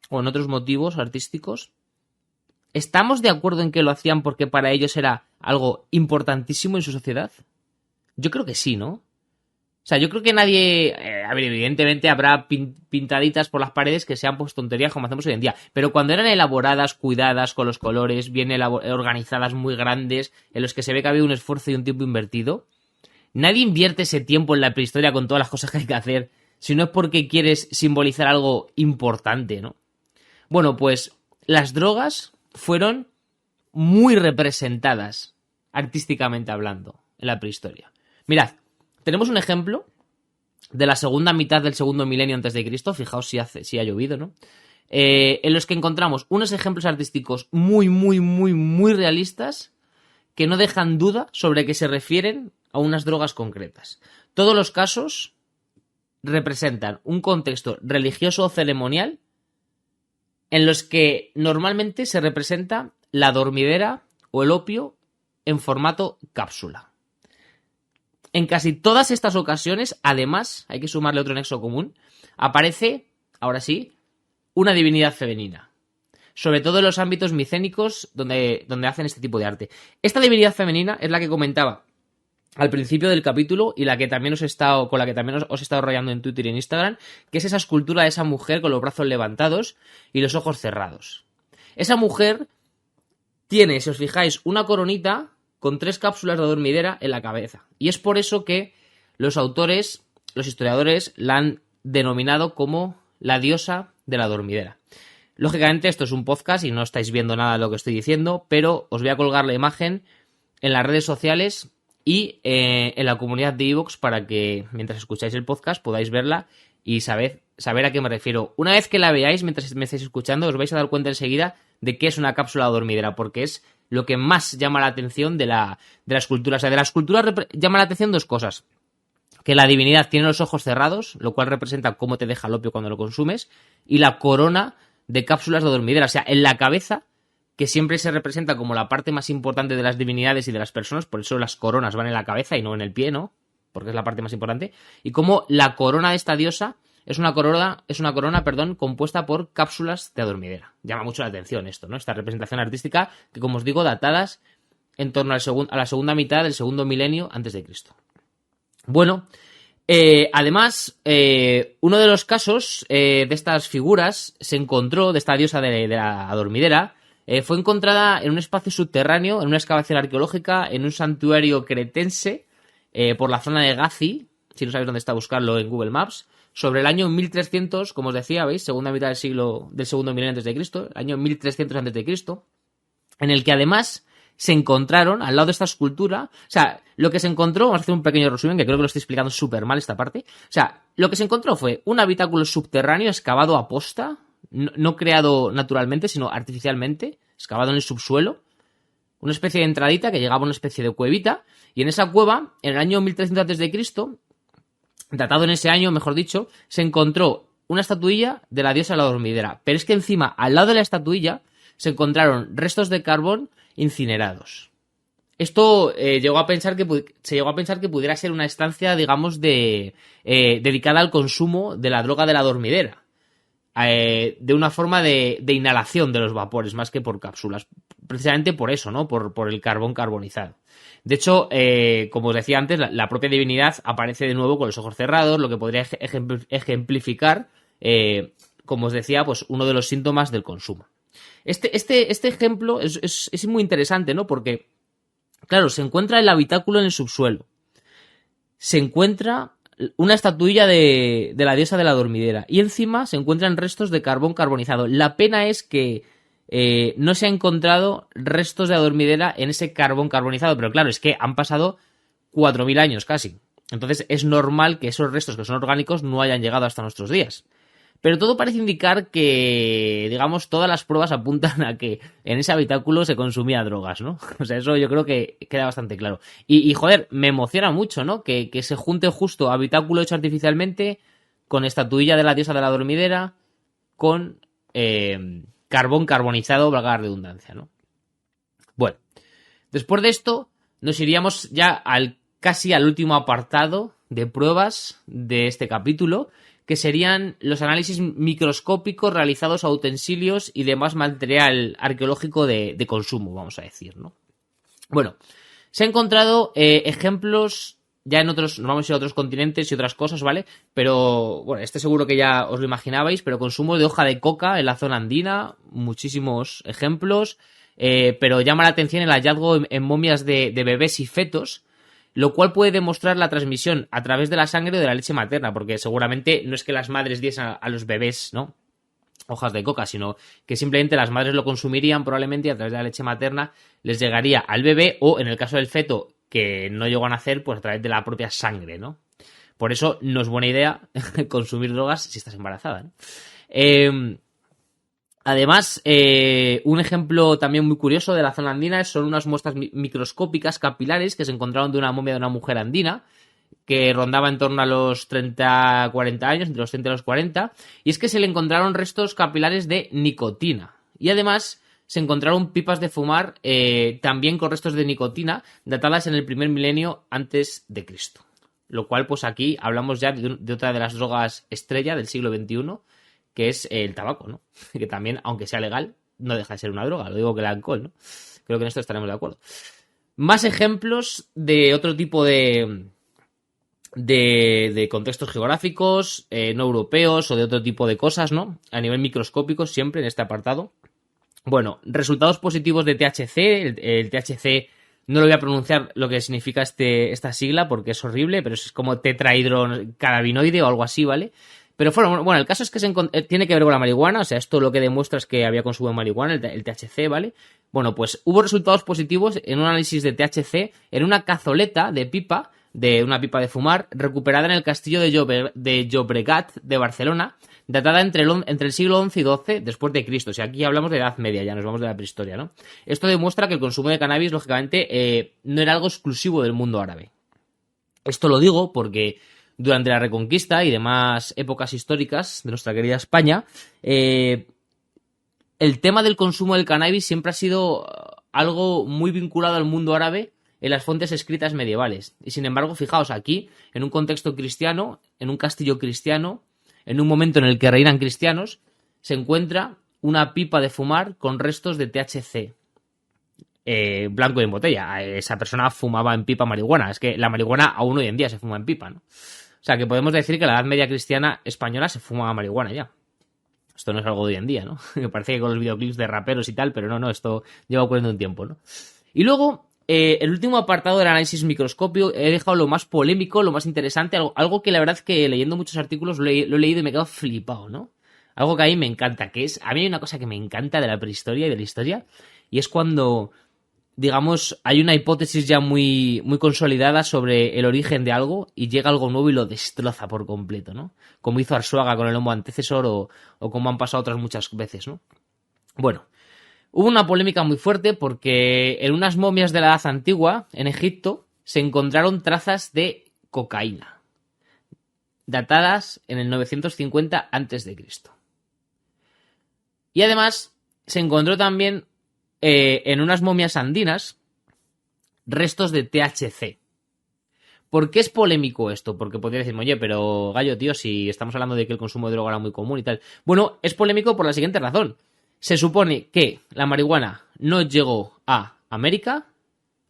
o en otros motivos artísticos, ¿estamos de acuerdo en que lo hacían porque para ellos era algo importantísimo en su sociedad? Yo creo que sí, ¿no? O sea, yo creo que nadie... a ver, evidentemente habrá pintaditas por las paredes que sean pues tonterías como hacemos hoy en día, pero cuando eran elaboradas, cuidadas, con los colores, bien organizadas, muy grandes, en los que se ve que había un esfuerzo y un tiempo invertido, nadie invierte ese tiempo en la prehistoria con todas las cosas que hay que hacer, si no es porque quieres simbolizar algo importante, ¿no? Bueno, pues las drogas fueron muy representadas, artísticamente hablando, en la prehistoria. Mirad, tenemos un ejemplo de la segunda mitad del segundo milenio antes de Cristo, fijaos si ha llovido, ¿no? En los que encontramos unos ejemplos artísticos muy, muy, muy, muy realistas que no dejan duda sobre que se refieren a unas drogas concretas. Todos los casos representan un contexto religioso o ceremonial en los que normalmente se representa la dormidera o el opio en formato cápsula. En casi todas estas ocasiones, además, hay que sumarle otro nexo común, aparece, ahora sí, una divinidad femenina. Sobre todo en los ámbitos micénicos donde hacen este tipo de arte. Esta divinidad femenina es la que comentaba al principio del capítulo y con la que también os he estado rayando en Twitter y en Instagram, que es esa escultura de esa mujer con los brazos levantados y los ojos cerrados. Esa mujer tiene, si os fijáis, una coronita con 3 cápsulas de dormidera en la cabeza. Y es por eso que los autores, los historiadores, la han denominado como la diosa de la dormidera. Lógicamente esto es un podcast y no estáis viendo nada de lo que estoy diciendo, pero os voy a colgar la imagen en las redes sociales y en la comunidad de iVoox para que mientras escucháis el podcast podáis verla y saber a qué me refiero. Una vez que la veáis mientras me estáis escuchando os vais a dar cuenta enseguida de qué es una cápsula dormidera, porque es lo que más llama la atención de la escultura. O sea, de la escultura llama la atención 2 cosas. Que la divinidad tiene los ojos cerrados, lo cual representa cómo te deja el opio cuando lo consumes, y la corona de cápsulas de dormidera. O sea, en la cabeza, que siempre se representa como la parte más importante de las divinidades y de las personas, por eso las coronas van en la cabeza y no en el pie, ¿no? Porque es la parte más importante. Y como la corona de esta diosa es una corona, compuesta por cápsulas de dormidera. Llama mucho la atención esto, ¿no? Esta representación artística que, como os digo, datadas en torno a la segunda mitad del segundo milenio antes de Cristo. Bueno, además, uno de los casos de estas figuras se encontró, de esta diosa de la dormidera, fue encontrada en un espacio subterráneo, en una excavación arqueológica, en un santuario cretense, por la zona de Gazi, si no sabéis dónde está, buscarlo en Google Maps, sobre el año 1300, como os decía, ¿veis? Segunda mitad del segundo milenio antes de Cristo, el año 1300 antes de Cristo, en el que además se encontraron al lado de esta escultura, o sea, lo que se encontró, vamos a hacer un pequeño resumen, que creo que lo estoy explicando súper mal esta parte, o sea, lo que se encontró fue un habitáculo subterráneo excavado a posta, no creado naturalmente, sino artificialmente, excavado en el subsuelo, una especie de entradita que llegaba a una especie de cuevita, y en esa cueva, en el año 1300 a.C., datado en ese año, mejor dicho, se encontró una estatuilla de la diosa de la dormidera, pero es que encima, al lado de la estatuilla, se encontraron restos de carbón incinerados. Esto se llegó a pensar que pudiera ser una estancia, digamos, dedicada al consumo de la droga de la dormidera. De una forma de inhalación de los vapores, más que por cápsulas. Precisamente por eso, ¿no? Por el carbón carbonizado. De hecho, como os decía antes, la propia divinidad aparece de nuevo con los ojos cerrados, lo que podría ejemplificar, como os decía, pues uno de los síntomas del consumo. Este ejemplo es muy interesante, ¿no? Porque, claro, se encuentra el habitáculo en el subsuelo. Se encuentra una estatuilla de la diosa de la dormidera. Y encima se encuentran restos de carbón carbonizado. La pena es que no se ha encontrado restos de la dormidera en ese carbón carbonizado. Pero claro, es que han pasado 4.000 años casi. Entonces es normal que esos restos que son orgánicos no hayan llegado hasta nuestros días. Pero todo parece indicar que, digamos, todas las pruebas apuntan a que en ese habitáculo se consumía drogas, ¿no? O sea, eso yo creo que queda bastante claro. Y joder, me emociona mucho, ¿no? Que se junte justo habitáculo hecho artificialmente con estatuilla de la diosa de la dormidera con carbón carbonizado, valga la redundancia, ¿no? Bueno, después de esto nos iríamos ya casi al último apartado de pruebas de este capítulo, que serían los análisis microscópicos realizados a utensilios y demás material arqueológico de consumo, vamos a decir, ¿no? Bueno, se han encontrado ejemplos ya en otros, nos vamos a ir a otros continentes y otras cosas, ¿vale? Pero, bueno, este seguro que ya os lo imaginabais, pero consumo de hoja de coca en la zona andina, muchísimos ejemplos, pero llama la atención el hallazgo en momias de bebés y fetos, lo cual puede demostrar la transmisión a través de la sangre o de la leche materna, porque seguramente no es que las madres diesen a los bebés, ¿no?, hojas de coca, sino que simplemente las madres lo consumirían probablemente y a través de la leche materna les llegaría al bebé, o en el caso del feto que no llegó a nacer, pues a través de la propia sangre, ¿no? Por eso no es buena idea consumir drogas si estás embarazada, ¿no? Además, un ejemplo también muy curioso de la zona andina son unas muestras microscópicas capilares que se encontraron de una momia de una mujer andina que rondaba en torno a los 30-40 años, entre los 30 y los 40, y es que se le encontraron restos capilares de nicotina. Y además se encontraron pipas de fumar también con restos de nicotina datadas en el primer milenio antes de Cristo. Lo cual, pues aquí hablamos ya de otra de las drogas estrella del siglo XXI, que es el tabaco, ¿no? Que también, aunque sea legal, no deja de ser una droga, lo digo que el alcohol, ¿no? Creo que en esto estaremos de acuerdo. Más ejemplos de otro tipo de contextos geográficos, no europeos o de otro tipo de cosas, ¿no? A nivel microscópico, siempre en este apartado. Bueno, resultados positivos de THC. El THC no lo voy a pronunciar lo que significa esta sigla porque es horrible, pero es como tetrahidrocannabinoide o algo así, ¿vale? Pero bueno, el caso es que tiene que ver con la marihuana, o sea, esto lo que demuestra es que había consumo de marihuana, el THC, ¿vale? Bueno, pues hubo resultados positivos en un análisis de THC en una cazoleta de pipa, de una pipa de fumar, recuperada en el castillo de Llobregat de Barcelona, datada entre el siglo XI y XII después de Cristo. O sea, aquí hablamos de Edad Media, ya nos vamos de la prehistoria, ¿no? Esto demuestra que el consumo de cannabis, lógicamente, no era algo exclusivo del mundo árabe. Esto lo digo porque durante la Reconquista y demás épocas históricas de nuestra querida España, el tema del consumo del cannabis siempre ha sido algo muy vinculado al mundo árabe en las fuentes escritas medievales. Y sin embargo, fijaos, aquí, en un contexto cristiano, en un castillo cristiano, en un momento en el que reinan cristianos, se encuentra una pipa de fumar con restos de THC. Blanco y en botella. Esa persona fumaba en pipa marihuana. Es que la marihuana aún hoy en día se fuma en pipa, ¿no? O sea, que podemos decir que la Edad Media cristiana española se fumaba marihuana ya. Esto no es algo de hoy en día, ¿no? Me parece que con los videoclips de raperos y tal, pero no, esto lleva ocurriendo un tiempo, ¿no? Y luego, el último apartado del análisis microscópico he dejado lo más polémico, lo más interesante, algo que la verdad es que leyendo muchos artículos lo he leído y me he quedado flipado, ¿no? Algo que a mí me encanta, que es... A mí hay una cosa que me encanta de la prehistoria y de la historia, y es cuando digamos, hay una hipótesis ya muy, muy consolidada sobre el origen de algo y llega algo nuevo y lo destroza por completo, ¿no? Como hizo Arsuaga con el Homo antecesor o como han pasado otras muchas veces, ¿no? Bueno, hubo una polémica muy fuerte porque en unas momias de la Edad Antigua, en Egipto, se encontraron trazas de cocaína, datadas en el 950 a.C. Y además se encontró también en unas momias andinas restos de THC. ¿Por qué es polémico esto? Porque podría decirme, oye, pero Gallo, tío, si estamos hablando de que el consumo de droga era muy común y tal. Bueno, es polémico por la siguiente razón. Se supone que la marihuana no llegó a América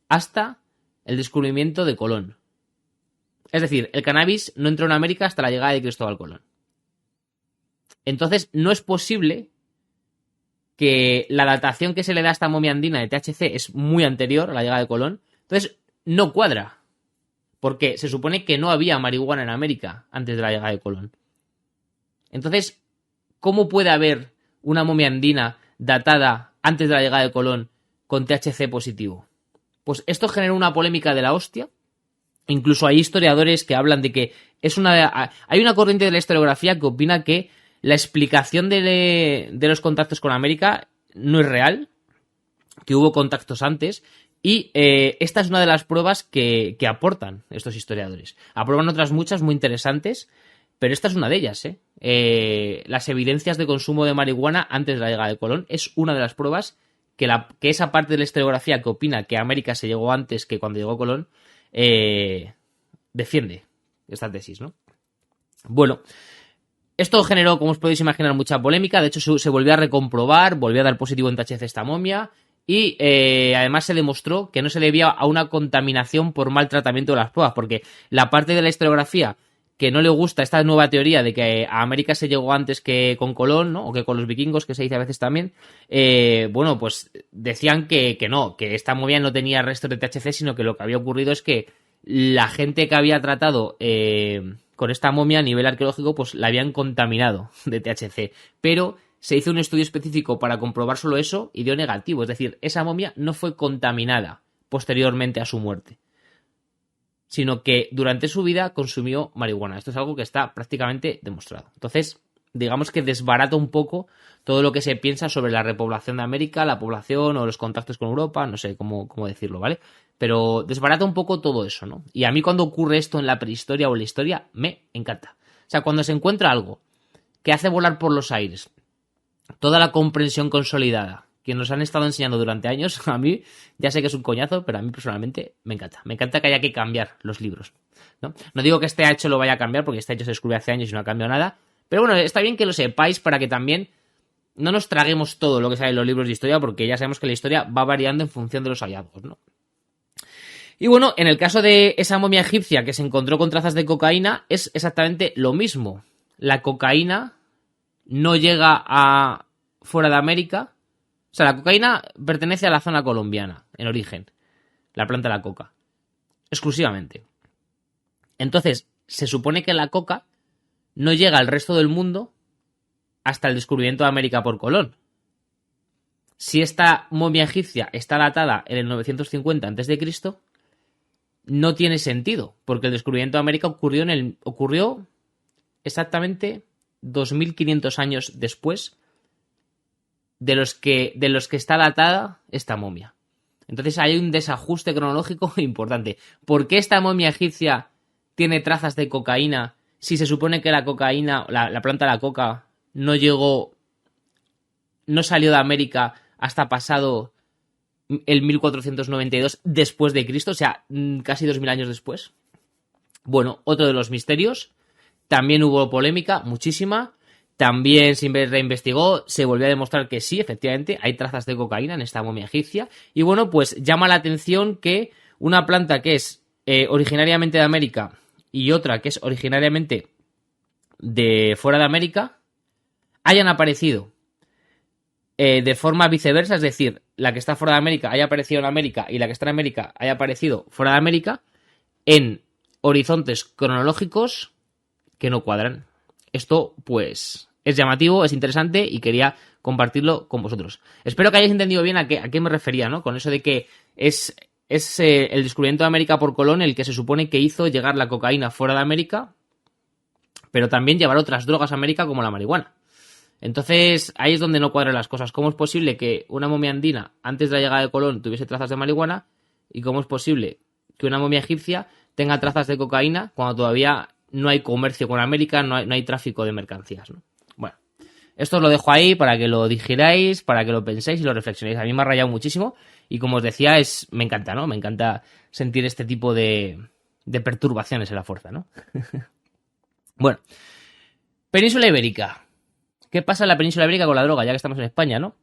hasta el descubrimiento de Colón. Es decir, el cannabis no entró en América hasta la llegada de Cristóbal Colón. Entonces, no es posible que la datación que se le da a esta momia andina de THC es muy anterior a la llegada de Colón. Entonces, no cuadra. Porque se supone que no había marihuana en América antes de la llegada de Colón. Entonces, ¿cómo puede haber una momia andina datada antes de la llegada de Colón con THC positivo? Pues esto generó una polémica de la hostia. Incluso hay historiadores que hablan de que hay una corriente de la historiografía que opina que la explicación de los contactos con América no es real, que hubo contactos antes, y esta es una de las pruebas que aportan estos historiadores. Aprueban otras muchas muy interesantes, pero esta es una de ellas. Las evidencias de consumo de marihuana antes de la llegada de Colón es una de las pruebas que esa parte de la historiografía que opina que América se llegó antes que cuando llegó Colón defiende esta tesis, ¿no? Bueno, esto generó, como os podéis imaginar, mucha polémica. De hecho, se volvió a recomprobar, volvió a dar positivo en THC esta momia. Y además se demostró que no se debía a una contaminación por mal tratamiento de las pruebas. Porque la parte de la historiografía que no le gusta esta nueva teoría de que a América se llegó antes que con Colón, ¿no? O que con los vikingos, que se dice a veces también. Bueno, pues decían que no, que esta momia no tenía restos de THC, sino que lo que había ocurrido es que la gente que había tratado con esta momia a nivel arqueológico, pues la habían contaminado de THC. Pero se hizo un estudio específico para comprobar solo eso y dio negativo. Es decir, esa momia no fue contaminada posteriormente a su muerte, sino que durante su vida consumió marihuana. Esto es algo que está prácticamente demostrado. Entonces, digamos que desbarata un poco todo lo que se piensa sobre la repoblación de América, la población o los contactos con Europa, no sé cómo decirlo, ¿vale? Pero desbarata un poco todo eso, ¿no? Y a mí cuando ocurre esto en la prehistoria o en la historia, me encanta. O sea, cuando se encuentra algo que hace volar por los aires toda la comprensión consolidada que nos han estado enseñando durante años, a mí, ya sé que es un coñazo, pero a mí personalmente me encanta. Me encanta que haya que cambiar los libros, ¿no? No digo que este hecho lo vaya a cambiar, porque este hecho se descubrió hace años y no ha cambiado nada, pero bueno, está bien que lo sepáis para que también no nos traguemos todo lo que sale en los libros de historia, porque ya sabemos que la historia va variando en función de los hallazgos, ¿no? Y bueno, en el caso de esa momia egipcia que se encontró con trazas de cocaína, es exactamente lo mismo. La cocaína no llega a fuera de América. O sea, la cocaína pertenece a la zona colombiana, en origen. La planta de la coca. Exclusivamente. Entonces, se supone que la coca no llega al resto del mundo hasta el descubrimiento de América por Colón. Si esta momia egipcia está datada en el 950 a.C., no tiene sentido, porque el descubrimiento de América ocurrió exactamente 2500 años después de los que está datada esta momia. Entonces hay un desajuste cronológico importante. ¿Por qué esta momia egipcia tiene trazas de cocaína si se supone que la cocaína, la planta de la coca, no salió de América hasta pasado el 1492 después de Cristo, o sea, casi 2000 años después? Bueno, otro de los misterios. También hubo polémica, muchísima. También se reinvestigó, se volvió a demostrar que sí, efectivamente, hay trazas de cocaína en esta momia egipcia. Y bueno, pues llama la atención que una planta que es originariamente de América y otra que es originariamente de fuera de América hayan aparecido de forma viceversa, es decir, la que está fuera de América haya aparecido en América y la que está en América haya aparecido fuera de América en horizontes cronológicos que no cuadran. Esto, pues, es llamativo, es interesante y quería compartirlo con vosotros. Espero que hayáis entendido bien a qué me refería, ¿no? Con eso de que es el descubrimiento de América por Colón el que se supone que hizo llegar la cocaína fuera de América, pero también llevar otras drogas a América como la marihuana. Entonces, ahí es donde no cuadran las cosas. ¿Cómo es posible que una momia andina, antes de la llegada de Colón, tuviese trazas de marihuana? ¿Y cómo es posible que una momia egipcia tenga trazas de cocaína cuando todavía no hay comercio con América, no hay tráfico de mercancías, ¿no? Bueno, esto os lo dejo ahí para que lo digiráis, para que lo penséis y lo reflexionéis. A mí me ha rayado muchísimo y, como os decía, me encanta, ¿no? Me encanta sentir este tipo de perturbaciones en la fuerza, ¿no? Bueno, Península Ibérica. ¿Qué pasa en la península ibérica con la droga? Ya que estamos en España, ¿no?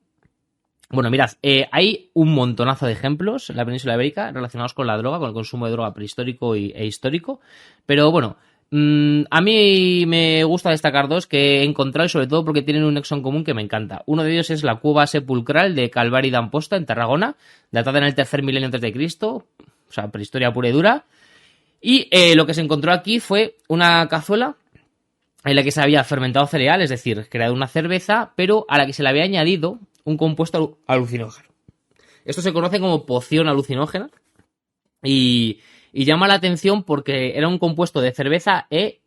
Bueno, mirad, hay un montonazo de ejemplos en la península ibérica relacionados con la droga, con el consumo de droga prehistórico e histórico. Pero bueno, a mí me gusta destacar dos que he encontrado y sobre todo porque tienen un nexo en común que me encanta. Uno de ellos es la cueva sepulcral de Calvari d'Amposta en Tarragona, datada en el tercer milenio a.C., o sea, prehistoria pura y dura. Y lo que se encontró aquí fue una cazuela en la que se había fermentado cereal, es decir, creado una cerveza, pero a la que se le había añadido un compuesto alucinógeno. Esto se conoce como poción alucinógena y llama la atención porque era un compuesto de cerveza e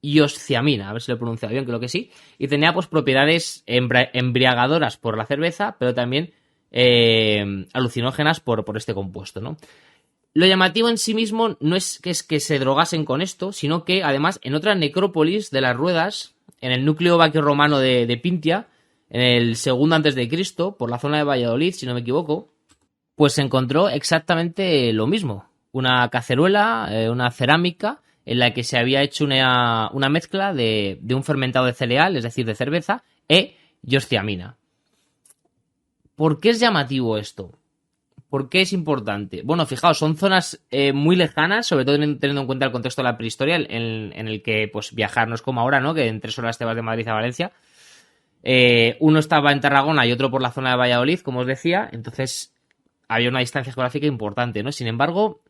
iosciamina, a ver si lo he pronunciado bien, creo que sí, y tenía pues propiedades embriagadoras por la cerveza, pero también alucinógenas por este compuesto, ¿no? Lo llamativo en sí mismo no es que se drogasen con esto, sino que además en otra necrópolis de las Ruedas, en el núcleo vaquio romano de Pintia, en el segundo antes de Cristo, por la zona de Valladolid, si no me equivoco, pues se encontró exactamente lo mismo. Una caceruela, una cerámica, en la que se había hecho una mezcla de un fermentado de cereal, es decir, de cerveza, e iosciamina. ¿Por qué es llamativo esto? ¿Por qué es importante? Bueno, fijaos, son zonas muy lejanas, sobre todo teniendo en cuenta el contexto de la prehistoria, en el que pues viajar no es como ahora, ¿no? Que en 3 horas te vas de Madrid a Valencia. Uno estaba en Tarragona y otro por la zona de Valladolid, como os decía, entonces había una distancia geográfica importante, ¿no? Sin embargo,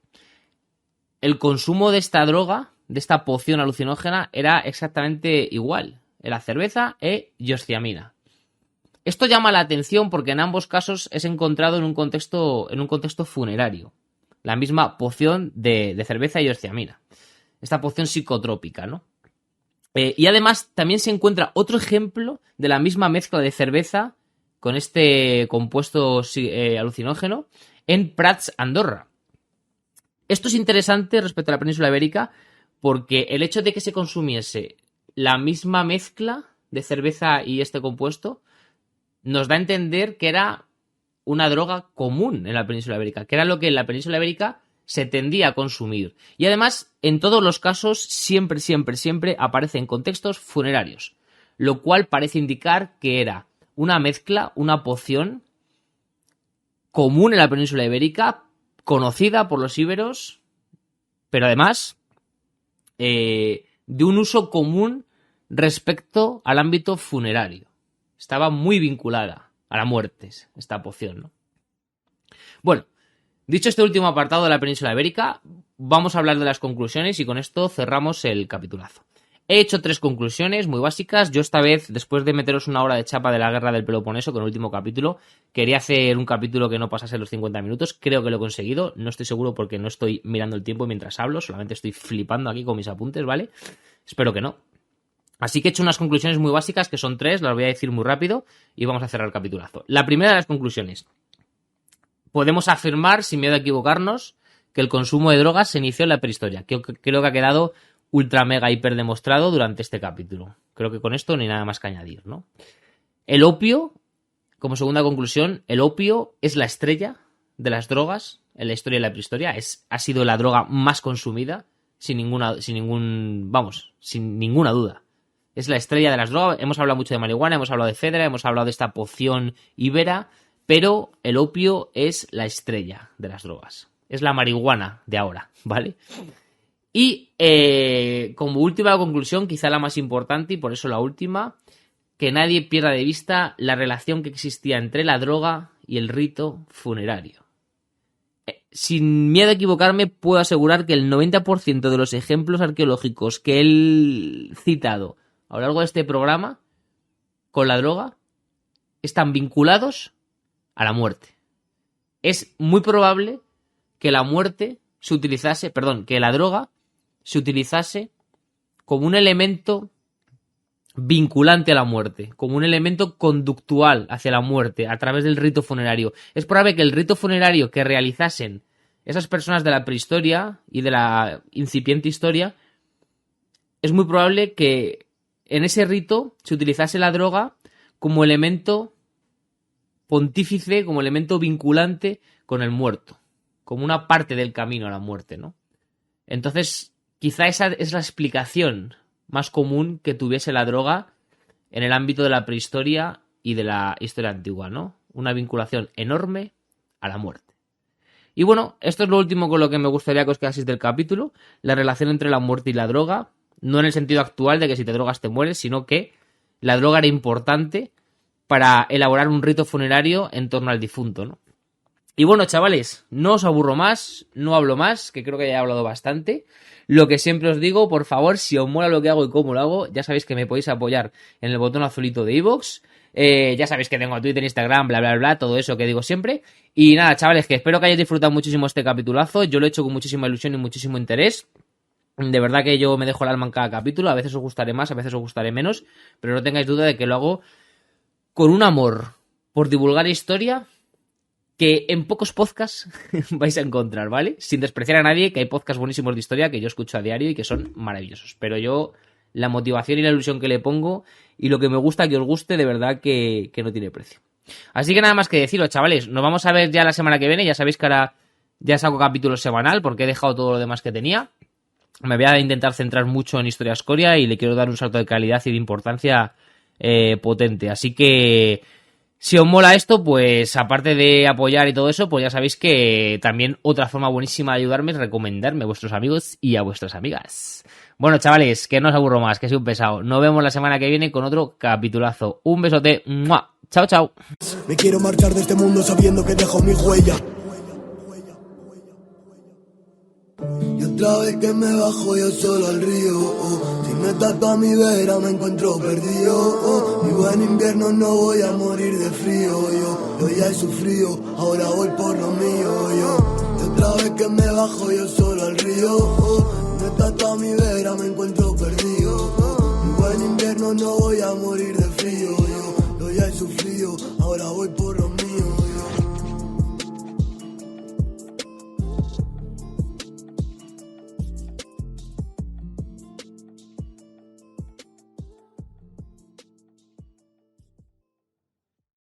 el consumo de esta droga, de esta poción alucinógena, era exactamente igual. Era cerveza e iosciamina. Esto llama la atención porque en ambos casos es encontrado en un contexto funerario. La misma poción de cerveza y iosciamina. Esta poción psicotrópica, ¿no? Y además también se encuentra otro ejemplo de la misma mezcla de cerveza con este compuesto alucinógeno en Prats, Andorra. Esto es interesante respecto a la península ibérica porque el hecho de que se consumiese la misma mezcla de cerveza y este compuesto nos da a entender que era una droga común en la península ibérica, que era lo que en la península ibérica se tendía a consumir. Y además, en todos los casos, siempre aparece en contextos funerarios, lo cual parece indicar que era una mezcla, una poción común en la península ibérica, conocida por los íberos, pero además de un uso común respecto al ámbito funerario. Estaba muy vinculada a la muerte esta poción, ¿no? Bueno, dicho este último apartado de la península ibérica, vamos a hablar de las conclusiones y con esto cerramos el capitulazo. He hecho 3 conclusiones muy básicas. Yo esta vez, después de meteros una hora de chapa de la guerra del Peloponeso con el último capítulo, quería hacer un capítulo que no pasase los 50 minutos. Creo que lo he conseguido. No estoy seguro porque no estoy mirando el tiempo mientras hablo. Solamente estoy flipando aquí con mis apuntes, ¿vale? Espero que no. Así que he hecho unas conclusiones muy básicas, que son 3, las voy a decir muy rápido y vamos a cerrar el capitulazo. La primera de las conclusiones. Podemos afirmar, sin miedo a equivocarnos, que el consumo de drogas se inició en la prehistoria. Creo que ha quedado ultra mega hiper demostrado durante este capítulo. Creo que con esto no hay nada más que añadir, ¿no? El opio, como segunda conclusión, el opio es la estrella de las drogas en la historia de la prehistoria. Ha sido la droga más consumida, sin ninguna duda. Es la estrella de las drogas. Hemos hablado mucho de marihuana, hemos hablado de efedra, hemos hablado de esta poción íbera, pero el opio es la estrella de las drogas. Es la marihuana de ahora, ¿vale? Y como última conclusión, quizá la más importante y por eso la última, que nadie pierda de vista la relación que existía entre la droga y el rito funerario. Sin miedo a equivocarme, puedo asegurar que el 90% de los ejemplos arqueológicos que he citado a lo largo de este programa con la droga están vinculados a la muerte. Es muy probable que la droga se utilizase como un elemento vinculante a la muerte, como un elemento conductual hacia la muerte a través del rito funerario. Es probable que el rito funerario que realizasen esas personas de la prehistoria y de la incipiente historia, es muy probable que en ese rito se utilizase la droga como elemento pontífice, como elemento vinculante con el muerto, como una parte del camino a la muerte, ¿no? Entonces, quizá esa es la explicación más común que tuviese la droga en el ámbito de la prehistoria y de la historia antigua, ¿no? Una vinculación enorme a la muerte. Y bueno, esto es lo último con lo que me gustaría que os quedaseis del capítulo, la relación entre la muerte y la droga, no en el sentido actual de que si te drogas te mueres, sino que la droga era importante para elaborar un rito funerario en torno al difunto, ¿no? Y bueno, chavales, no os aburro más, no hablo más, que creo que ya he hablado bastante. Lo que siempre os digo, por favor, si os mola lo que hago y cómo lo hago, ya sabéis que me podéis apoyar en el botón azulito de iVoox. Ya sabéis que tengo Twitter, Instagram, bla, bla, bla, todo eso que digo siempre. Y nada, chavales, que espero que hayáis disfrutado muchísimo este capitulazo. Yo lo he hecho con muchísima ilusión y muchísimo interés. De verdad que yo me dejo el alma en cada capítulo. A veces os gustaré más, a veces os gustaré menos. Pero no tengáis duda de que lo hago con un amor por divulgar historia que en pocos podcasts vais a encontrar, ¿vale? Sin despreciar a nadie, que hay podcasts buenísimos de historia que yo escucho a diario y que son maravillosos. Pero yo, la motivación y la ilusión que le pongo y lo que me gusta que os guste, de verdad que no tiene precio. Así que nada más que deciros, chavales. Nos vamos a ver ya la semana que viene. Ya sabéis que ahora ya saco capítulo semanal porque he dejado todo lo demás que tenía. Me voy a intentar centrar mucho en Historia Escoria y le quiero dar un salto de calidad y de importancia potente. Así que si os mola esto, pues aparte de apoyar y todo eso, pues ya sabéis que también otra forma buenísima de ayudarme es recomendarme a vuestros amigos y a vuestras amigas. Bueno, chavales, que no os aburro más, que soy un pesado. Nos vemos la semana que viene con otro capitulazo. Un besote. ¡Mua! Chao, chao. Me quiero marchar de este mundo sabiendo que dejo mi huella. Y otra vez que me bajo yo solo al río, si me tato a mi vera me encuentro perdido, vivo en invierno, no voy a morir de frío, yo ya he sufrido, ahora voy por lo mío, y otra vez que me bajo yo solo al río, si me tato a mi vera me encuentro perdido, vivo en invierno, no voy a morir de frío, yo ya he sufrido, ahora voy por